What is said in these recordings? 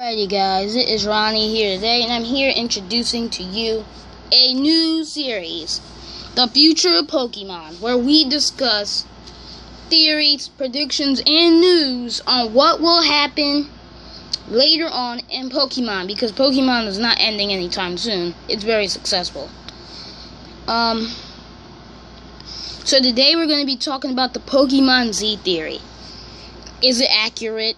Alrighty guys, it is Ronnie here today, and I'm here introducing to you a new series, The Future of Pokemon, where we discuss theories, predictions, and news on what will happen later on in Pokemon, because Pokemon is not ending anytime soon. It's very successful. So today we're going to be talking about the Pokemon Z theory. Is it accurate?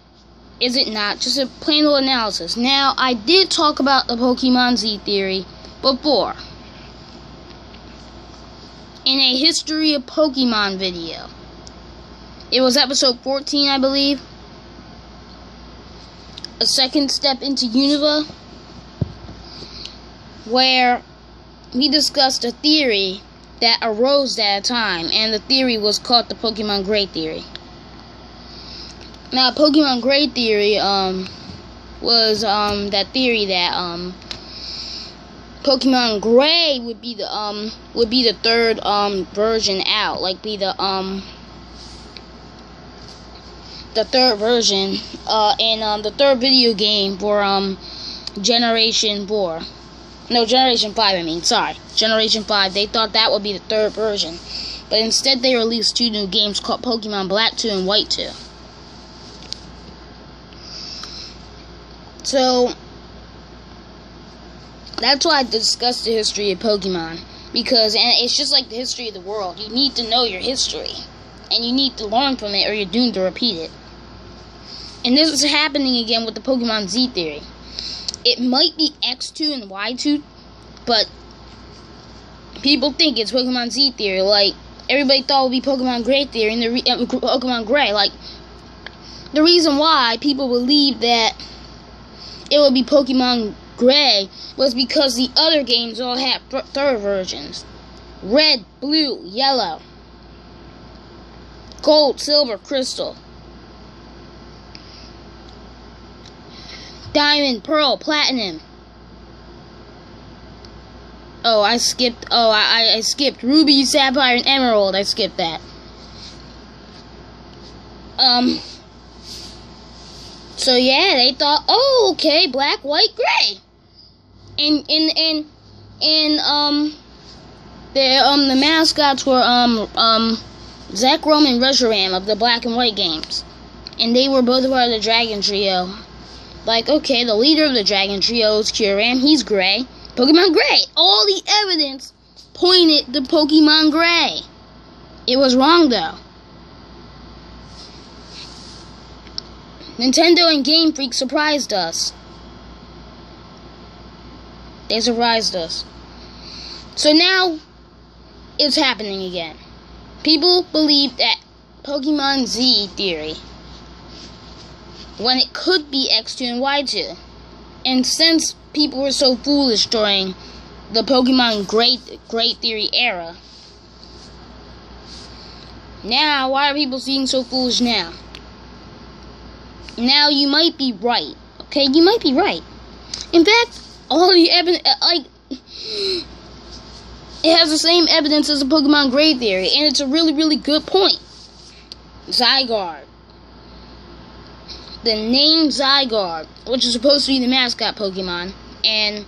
Is it not? Just a plain old analysis. Now, I did talk about the Pokemon Z theory before in a History of Pokemon video. It was episode 14, I believe. A second step into Unova, where we discussed a theory that arose at a time, and the theory was called the Pokemon Gray theory. Now, Pokemon Gray theory was that theory that Pokemon Gray would be the third version out, like be the third version in the third video game for Generation 4. No, Generation 5, I mean, sorry. Generation 5, they thought that would be the third version. But instead they released two new games called Pokemon Black 2 and White 2. So, that's why I discussed the history of Pokemon. Because, and it's just like the history of the world. You need to know your history. And you need to learn from it, or you're doomed to repeat it. And this is happening again with the Pokemon Z theory. It might be X2 and Y2, but people think it's Pokemon Z theory. Like, everybody thought it would be Pokemon Gray theory, and Pokemon Gray. Like, the reason why people believe that it would be Pokemon Gray was because the other games all had third versions. Red, blue, yellow, gold, silver, crystal, diamond, pearl, platinum. Oh, I skipped ruby, sapphire, and emerald. I skipped that. So yeah, they thought, oh, okay, black, white, gray. And the mascots were Zekrom and Reshiram of the Black and White games. And they were both part of the Dragon Trio. Like, okay, the leader of the Dragon Trio is Kyurem, he's gray. Pokemon Gray! All the evidence pointed to Pokemon Gray. It was wrong, though. Nintendo and Game Freak surprised us. They surprised us. So now, it's happening again. People believe that Pokemon Z theory, when it could be X2 and Y2. And since people were so foolish during the Pokemon Gray theory era, now, why are people being so foolish now? Now, you might be right. Okay, you might be right. In fact, all the evidence, it has the same evidence as the Pokemon Gray theory, and it's a really, really good point. Zygarde. The name Zygarde, which is supposed to be the mascot Pokemon, and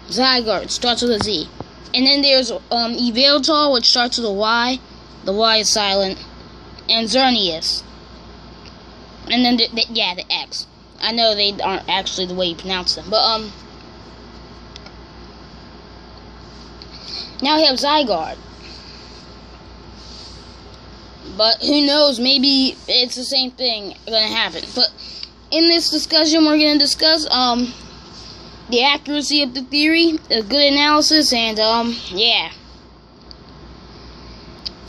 Zygarde starts with a Z. And then there's Yveltal, which starts with a Y. The Y is silent. And Xerneas. And then, the X. I know they aren't actually the way you pronounce them. But, now we have Zygarde. But, who knows, maybe it's the same thing gonna happen. But, in this discussion, we're gonna discuss, the accuracy of the theory, a good analysis, and, yeah.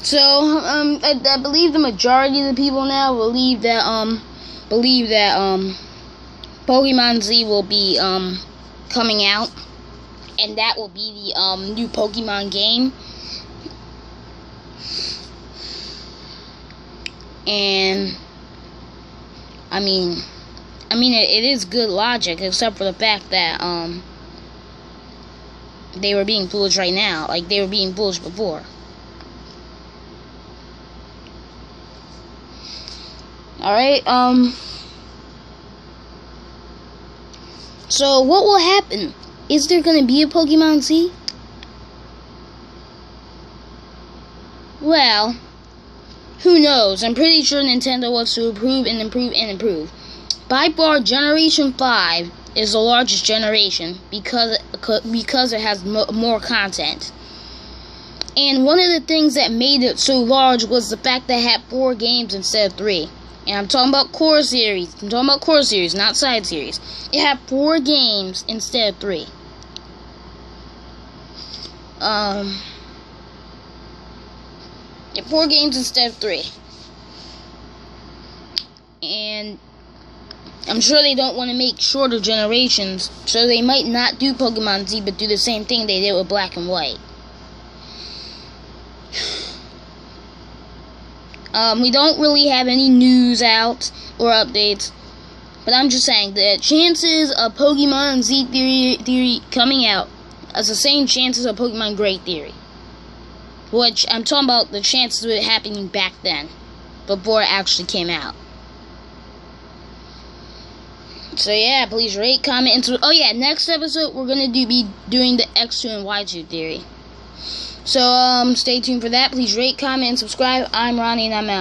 So, I believe the majority of the people now believe that Pokemon Z will be, coming out, and that will be the, new Pokemon game. And, I mean, it is good logic, except for the fact that, they were being foolish right now, like they were being foolish before. Alright, So what will happen? Is there going to be a Pokemon Z? Well, who knows? I'm pretty sure Nintendo wants to improve and improve and improve. By far, Generation 5 is the largest generation because it has more content. And one of the things that made it so large was the fact that it had 4 games instead of 3. And I'm talking about core series. I'm talking about core series, not side series. It had 4 games instead of 3. Yeah, 4 games instead of 3. And I'm sure they don't want to make shorter generations, so they might not do Pokemon Z, but do the same thing they did with Black and White. We don't really have any news out or updates, but I'm just saying the chances of Pokemon Z theory coming out is the same chances of Pokemon Gray theory. Which, I'm talking about the chances of it happening back then, before it actually came out. So yeah, please rate, comment, and oh yeah, next episode we're gonna be doing the X2 and Y2 theory. So stay tuned for that. Please rate, comment, and subscribe. I'm Ronnie, and I'm out.